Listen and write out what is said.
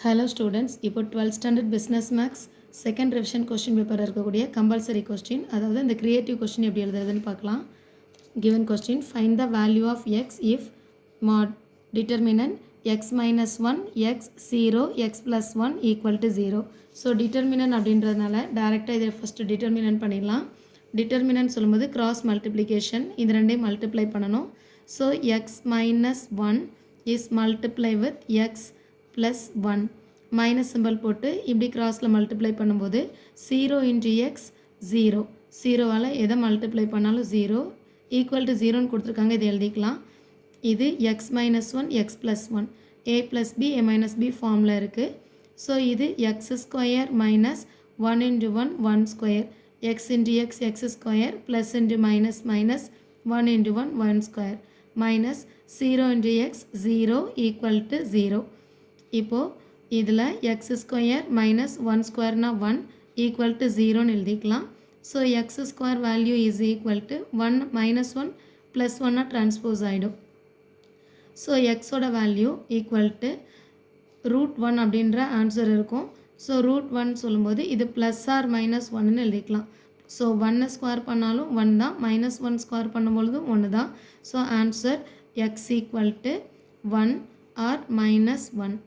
Hello students, இப்போ 12th standard business max second revision question paper இருக்கக்கூடிய compulsory question, அதாவது இந்த creative question எப்படி எழுதுறதுன்னு பார்க்கலாம். Given question, find the value of x if mod determinant x minus 1, x 0, x plus 1 equal to 0. So determinant அப்படின்றதுனால direct இதை first determinant பண்ணிடலாம். Determinant சொல்லும்போது cross multiplication, இது ரெண்டையும் multiply பண்ணணும். So x minus 1 is multiply with x plus 1 minus symbol போட்டு இப்படி crossல multiply பண்ணும்போது 0 into x 0 0 வால எதை multiply பண்ணாலும் 0 equal to 0 னு கொடுத்திருக்காங்க இதை எழுதிக்கலாம் இது x minus 1 x plus 1 a plus b a minus b ஃபார்ம்ல இருக்கு ஸோ இது x square minus 1 into 1 1 square x into x x square plus into minus minus 1 into 1 1 square minus 0 into x 0 equal to 0 இப்போ இதில் x square minus 1 square na 1 equal to 0 னு எழுதிக்கலாம் so x square value is equal to 1 minus 1 plus 1 na transpose ஆயிடும் so x ஓட value equal to root 1 அப்படின்ற answer இருக்கும் so root 1 சொல்லும்போது இது plus or minus 1 னு எழுதிக்கலாம் so 1 ஸ்கொயர் பண்ணாலும் 1 தான் minus 1 ஸ்கொயர் பண்ணும்பொழுதும் 1 தான் so answer x equal to 1 or minus 1